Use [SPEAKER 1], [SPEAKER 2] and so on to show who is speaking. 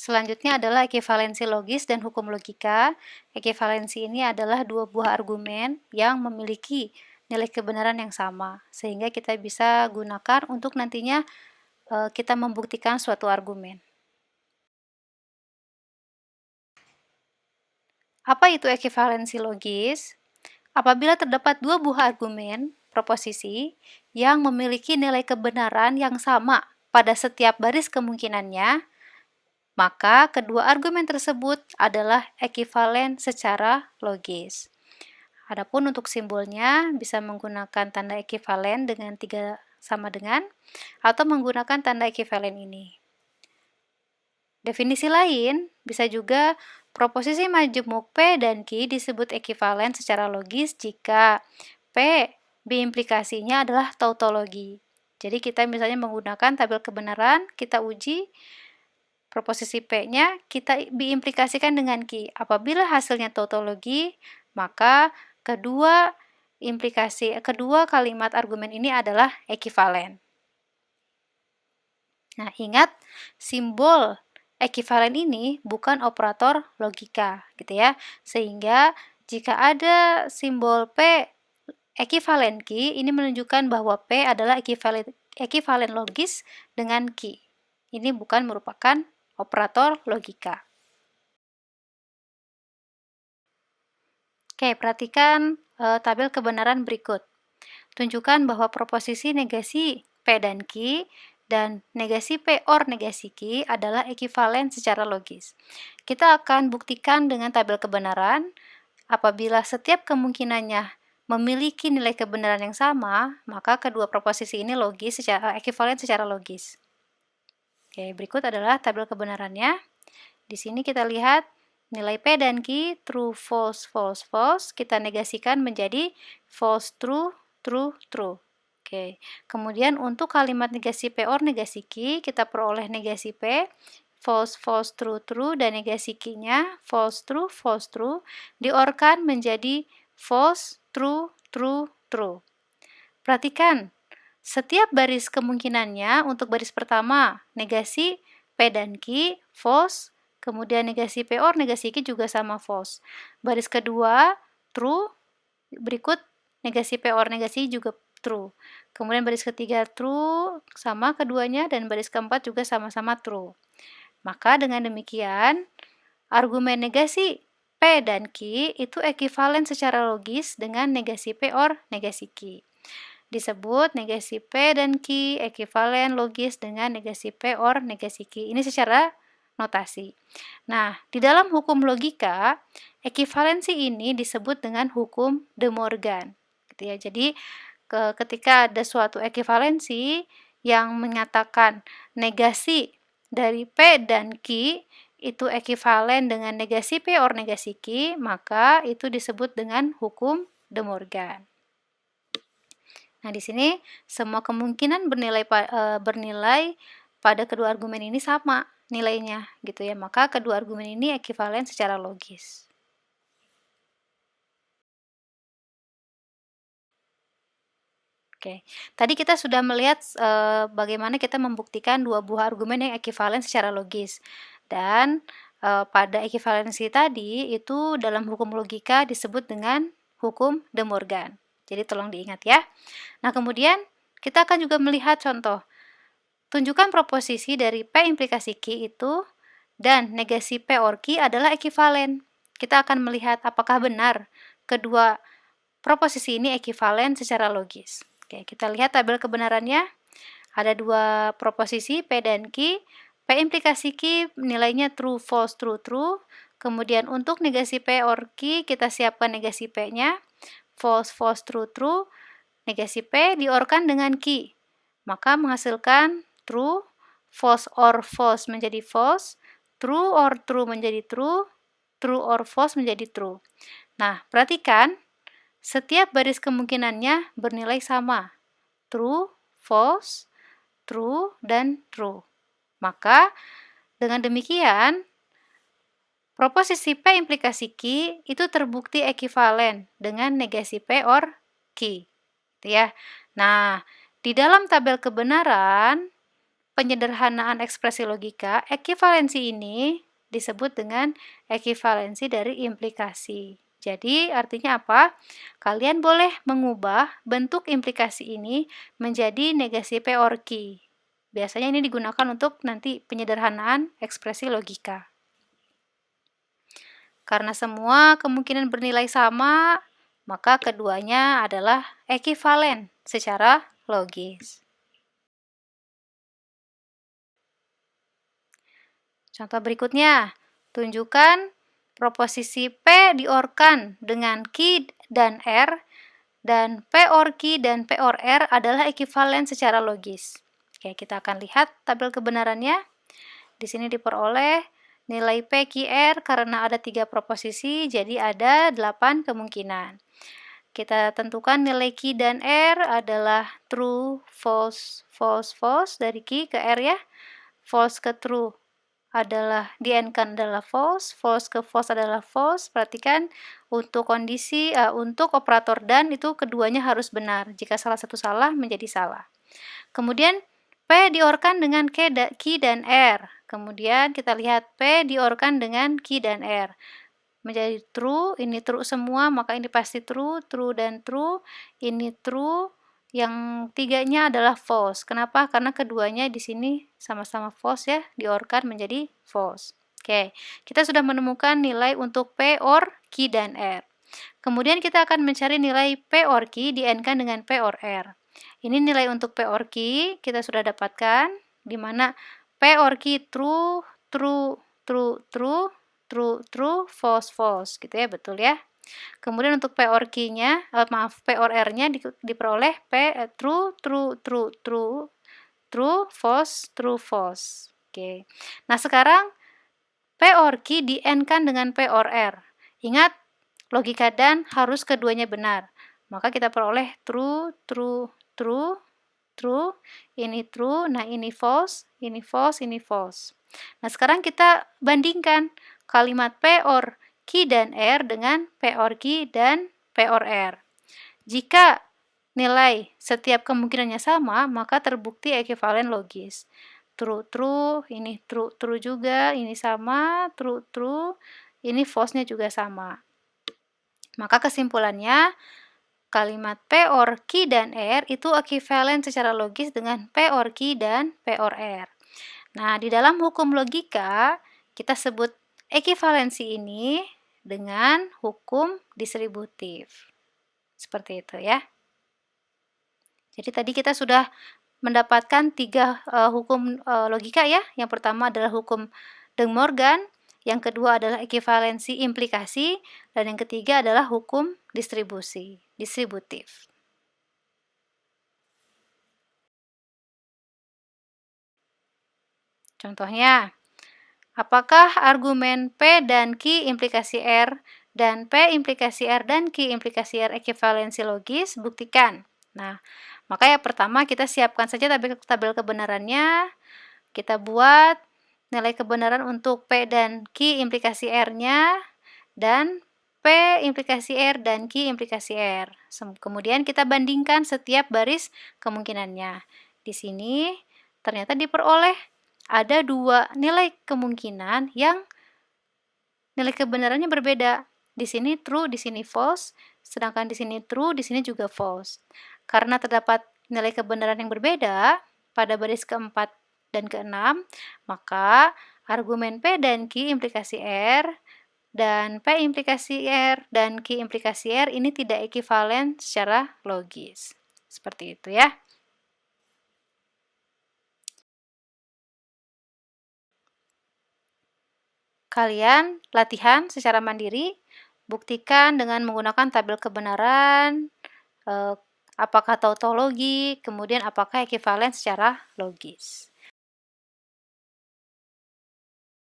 [SPEAKER 1] Selanjutnya adalah ekivalensi logis dan hukum logika. Ekivalensi ini adalah dua buah argumen yang memiliki nilai kebenaran yang sama, sehingga kita bisa gunakan untuk nantinya kita membuktikan suatu argumen. Apa itu ekivalensi logis? Apabila terdapat dua buah argumen, proposisi, yang memiliki nilai kebenaran yang sama pada setiap baris kemungkinannya, maka kedua argumen tersebut adalah ekivalen secara logis. Adapun untuk simbolnya bisa menggunakan tanda ekivalen dengan 3 sama dengan atau menggunakan tanda ekivalen ini. Definisi lain bisa juga proposisi majemuk P dan Q disebut ekivalen secara logis jika P biimplikasinya adalah tautologi. Jadi kita misalnya menggunakan tabel kebenaran, kita uji proposisi P-nya, kita diimplikasikan dengan Q. Apabila hasilnya tautologi, maka kedua kalimat argumen ini adalah ekivalen. Nah, ingat simbol ekivalen ini bukan operator logika, gitu ya. Sehingga jika ada simbol P ekivalen Q, ini menunjukkan bahwa P adalah ekivalen logis dengan Q. Ini bukan merupakan operator logika. Oke, perhatikan tabel kebenaran berikut. Tunjukkan bahwa proposisi negasi P dan Q dan negasi P or negasi Q adalah ekivalen secara logis. Kita akan buktikan dengan tabel kebenaran. Apabila setiap kemungkinannya memiliki nilai kebenaran yang sama, maka kedua proposisi ini ekivalen secara logis. Oke, berikut adalah tabel kebenarannya. Di sini kita lihat nilai P dan Q true, false, false, false. Kita negasikan menjadi false, true, true, true. Oke. Kemudian untuk kalimat negasi P or negasi Q, kita peroleh negasi P, false, false, true, true, dan negasi Q-nya false, true, diorkan menjadi false, true, true, true. Perhatikan, setiap baris kemungkinannya untuk baris pertama, negasi P dan Q, false, kemudian negasi P or negasi Q juga sama false. Baris kedua, true, berikut negasi P or negasi juga true. Kemudian baris ketiga true, sama keduanya, dan baris keempat juga sama-sama true. Maka dengan demikian, argumen negasi P dan Q itu ekivalen secara logis dengan negasi P or negasi Q. Disebut negasi P dan Q ekivalen logis dengan negasi P or negasi Q. Ini secara notasi. Nah, di dalam hukum logika, ekivalensi ini disebut dengan hukum De Morgan. Gitu ya. Jadi, ketika ada suatu ekivalensi yang menyatakan negasi dari P dan Q itu ekivalen dengan negasi P or negasi Q, maka itu disebut dengan hukum De Morgan. Nah, di sini semua kemungkinan bernilai pada kedua argumen ini sama nilainya, gitu ya. Maka kedua argumen ini ekivalen secara logis. Oke, tadi kita sudah melihat bagaimana kita membuktikan dua buah argumen yang ekivalen secara logis. Dan pada ekivalensi tadi itu dalam hukum logika disebut dengan hukum De Morgan. Jadi tolong diingat ya. Nah, kemudian kita akan juga melihat contoh. Tunjukkan proposisi dari P implikasi Q itu dan negasi P or Q adalah ekivalen. Kita akan melihat apakah benar kedua proposisi ini ekivalen secara logis. Oke, kita lihat tabel kebenarannya. Ada dua proposisi P dan Q. P implikasi Q nilainya true, false, true, true. Kemudian untuk negasi P or Q kita siapkan negasi P-nya. False, false, true, true. Negasi P diorkan dengan Q. Maka menghasilkan true, false or false menjadi false, true or true menjadi true, true or false menjadi true. Nah, perhatikan, setiap baris kemungkinannya bernilai sama, true, false, true, dan true. Maka, dengan demikian, proposisi P implikasi Q itu terbukti ekivalen dengan negasi P or Q. Gitu ya. Nah, di dalam tabel kebenaran, P penyederhanaan ekspresi logika, ekivalensi ini disebut dengan ekivalensi dari implikasi. Jadi, artinya apa? Kalian boleh mengubah bentuk implikasi ini menjadi negasi P or Q. Biasanya ini digunakan untuk nanti penyederhanaan ekspresi logika. Karena semua kemungkinan bernilai sama, maka keduanya adalah ekivalen secara logis. Contoh berikutnya, tunjukkan proposisi P diorkan dengan Q dan R, dan P or Q dan P or R adalah ekivalen secara logis. Oke, kita akan lihat tabel kebenarannya. Di sini diperoleh nilai P, Q, R karena ada 3 proposisi, jadi ada 8 kemungkinan. Kita tentukan nilai Q dan R adalah true, false, false, false dari Q ke R ya. False ke true adalah di N-kan adalah false, false ke false adalah false. Perhatikan untuk kondisi untuk operator dan itu keduanya harus benar. Jika salah satu salah menjadi salah. Kemudian P diorkan dengan Q dan R. Kemudian kita lihat P diorkan dengan Q dan R. Menjadi true, ini true semua, maka ini pasti true, true dan true. Ini true. Yang tiganya adalah false. Kenapa? Karena keduanya di sini sama-sama false ya, diorkan menjadi false. Oke, kita sudah menemukan nilai untuk P or Q dan R. Kemudian kita akan mencari nilai P or Q di N-kan dengan P or R. Ini nilai untuk P or Q kita sudah dapatkan, di mana P or Q true, true, true, true, true, true, false, false, gitu ya, betul ya. Kemudian untuk P or Q-nya, P or R-nya diperoleh true, true, true, true, true, false, true, false. Oke. Nah, sekarang P or Q di N-kan dengan P or R. Ingat, logika dan harus keduanya benar. Maka kita peroleh true, true, true, true, ini true, nah ini false, ini false, ini false. Nah, sekarang kita bandingkan kalimat P or Q dan R dengan P or Q dan P or R. Jika nilai setiap kemungkinannya sama, maka terbukti ekivalen logis. True, true, ini true, true juga, ini sama, true, true, ini false-nya juga sama. Maka kesimpulannya, kalimat P or Q dan R itu ekivalen secara logis dengan P or Q dan P or R. Nah, di dalam hukum logika, kita sebut ekivalensi ini dengan hukum distributif. Seperti itu ya. Jadi tadi kita sudah mendapatkan 3 hukum logika ya. Yang pertama adalah hukum De Morgan, yang kedua adalah ekivalensi implikasi, dan yang ketiga adalah hukum distributif. Contohnya, apakah argumen P dan Q implikasi R dan P implikasi R dan Q implikasi R ekivalensi logis? Buktikan. Nah, maka yang pertama kita siapkan saja tabel kebenarannya. Kita buat nilai kebenaran untuk P dan Q implikasi R-nya dan P implikasi R dan Q implikasi R. Kemudian kita bandingkan setiap baris kemungkinannya. Di sini ternyata diperoleh ada 2 nilai kemungkinan yang nilai kebenarannya berbeda. Di sini true, di sini false, sedangkan di sini true, di sini juga false. Karena terdapat nilai kebenaran yang berbeda pada baris keempat dan keenam, maka argumen P dan Q implikasi R dan P implikasi R dan Q implikasi R ini tidak ekivalen secara logis. Seperti itu ya. Kalian latihan secara mandiri, buktikan dengan menggunakan tabel kebenaran, apakah tautologi, kemudian apakah ekivalen secara logis.